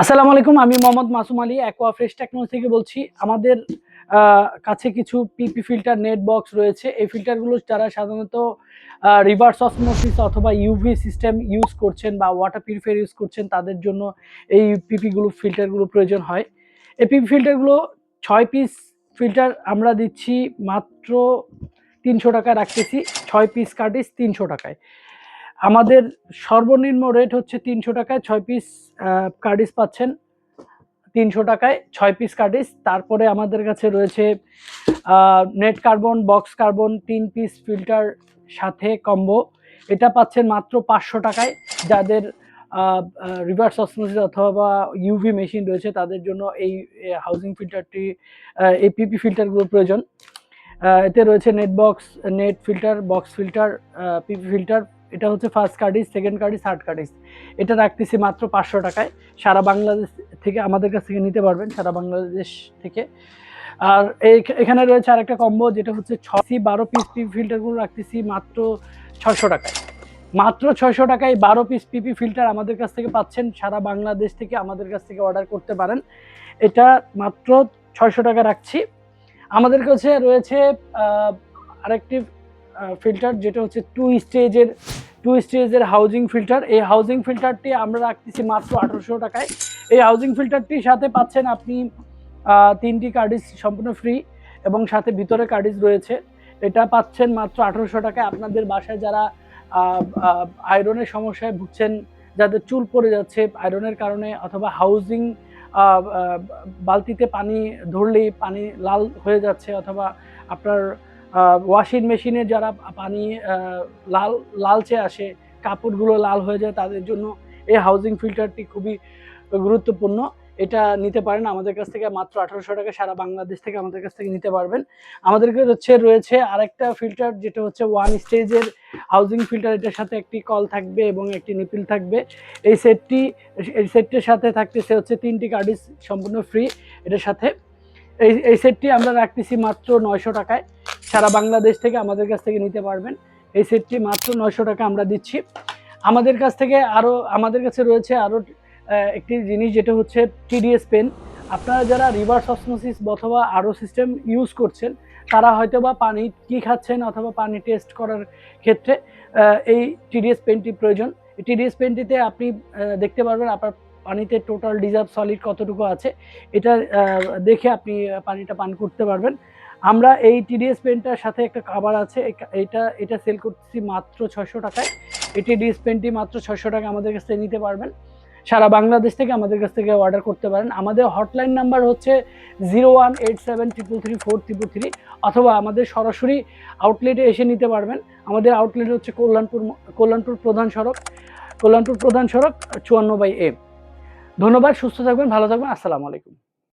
আসসালামু আলাইকুম, আমি Mohammad Masum Ali aqua fresh technology থেকে বলছি। আমাদের কাছে কিছু পিপি ফিল্টার নেট বক্স রয়েছে। এই ফিল্টারগুলো যারা সাধারণত রিভার্স অসমোসিস অথবা ইউভি সিস্টেম ইউজ করছেন বা ওয়াটার পিউরিফায়ার ইউজ করছেন, তাদের জন্য এই পিপিগুলো ফিল্টারগুলো প্রয়োজন হয়। এই পিপি ফিল্টারগুলো 6 পিস ফিল্টার আমরা দিচ্ছি মাত্র 300 টাকায় রাখতেছি। 6 পিস কার্টিজ 300 টাকায়। আমাদের সর্বনিম্ন রেট হচ্ছে 300 টাকায় 6 পিস কার্ডিস পাচ্ছেন 300 টাকায় 6 পিস কার্ডিস। তারপরে আমাদের কাছে রয়েছে net carbon, box carbon 3 piece filter সাথে কম্বো। এটা পাচ্ছেন মাত্র 500 টাকায়। যাদের রিভার্স অসমোসিস অথবা ইউভি মেশিন রয়েছে তাদের জন্য এই হাউজিং ফিল্টারটি, এই পিপি ফিল্টারগুলো প্রয়োজন। এতে রয়েছে net box, net filter, box filter, PP filter. এটা হচ্ছে ফার্স্ট কার্ডিস, সেকেন্ড কার্ডিস, থার্ড কার্ডিস। এটা রাখতেছি মাত্র 500 টাকায়। সারা বাংলাদেশ থেকে আমাদের কাছ থেকে নিতে পারবেন, সারা বাংলাদেশ থেকে। আর এখানে রয়েছে আরেকটা কম্বো, যেটা হচ্ছে 12 পিস পিপি ফিল্টারগুলো রাখতেছি মাত্র 600 টাকায়। মাত্র 600 টাকায় 12 পিস পিপি ফিল্টার আমাদের কাছ থেকে পাচ্ছেন। সারা বাংলাদেশ থেকে আমাদের কাছ থেকে অর্ডার করতে পারেন। এটা মাত্র 600 টাকা রাখছি। আমাদের কাছে রয়েছে আরেকটি ফিল্টার, যেটা হচ্ছে টু স্টেজের হাউজিং ফিল্টার। এই হাউজিং ফিল্টারটি আমরা রাখতেছি মাত্র 1800 টাকায়। এই হাউজিং ফিল্টারটির সাথে পাচ্ছেন আপনি 3টি কার্ডিস সম্পূর্ণ ফ্রি এবং সাথে ভিতরে কার্ডিস রয়েছে। এটা পাচ্ছেন মাত্র 1800 টাকায়। আপনাদের বাসায় যারা আয়রনের সমস্যায় ভুগছেন, যাদের চুল পড়ে যাচ্ছে আয়রনের কারণে, অথবা হাউজিং বালতিতে পানি ধরলেই পানি লাল হয়ে যাচ্ছে, অথবা আপনার ওয়াশিং মেশিনে যারা পানি লালচে আসে, কাপড়গুলো লাল হয়ে যায়, তাদের জন্য এই হাউজিং ফিল্টারটি খুবই গুরুত্বপূর্ণ। এটা নিতে পারেন আমাদের কাছ থেকে মাত্র 1800 টাকা। সারা বাংলাদেশ থেকে আমাদের কাছ থেকে নিতে পারবেন। আমাদের কাছে রয়েছে আরেকটা ফিল্টার, যেটা হচ্ছে 1 স্টেজের হাউজিং ফিল্টার। এটার সাথে একটি কল থাকবে এবং একটি নিপিল থাকবে। এই সেটটির সাথে থাকতেছে হচ্ছে 3টি কার্ডিস সম্পূর্ণ ফ্রি এটার সাথে। এই সেটটি আমরা রাখতেছি মাত্র 900 টাকায়। সারা বাংলাদেশ থেকে আমাদের কাছ থেকে নিতে পারবেন। এই সেটটি মাত্র 900 টাকা আমরা দিচ্ছি। আমাদের কাছে রয়েছে আরও একটি জিনিস, যেটা হচ্ছে টিডিএস পেন। আপনারা যারা রিভার্স অসমোসিস অথবা আরও সিস্টেম ইউজ করছেন, তারা হয়তো বা পানি কী খাচ্ছেন অথবা পানি টেস্ট করার ক্ষেত্রে এই টিডিএস পেনটি প্রয়োজন। এই টিডিএস পেনটিতে আপনি দেখতে পারবেন আপনার পানিতে টোটাল ডিজার্ভ সলিড কতটুকু আছে। এটা দেখে আপনি পানিটা পান করতে পারবেন। আমরা এই টিডিএস পেনটার সাথে একটা কাভার আছে, এটা সেল করতেছি মাত্র 600 টাকায়। এই টিডিএস পেনটি মাত্র 600 টাকা আমাদের কাছ থেকে নিতে পারবেন। সারা বাংলাদেশ থেকে আমাদের কাছ থেকে অর্ডার করতে পারেন। আমাদের হটলাইন নাম্বার হচ্ছে 0187334333, অথবা আমাদের সরাসরি আউটলেটে এসে নিতে পারবেন। আমাদের আউটলেট হচ্ছে কল্যাণপুর প্রধান সড়ক 54/A। ধন্যবাদ, সুস্থ থাকবেন, ভালো থাকবেন। আসসালামু আলাইকুম।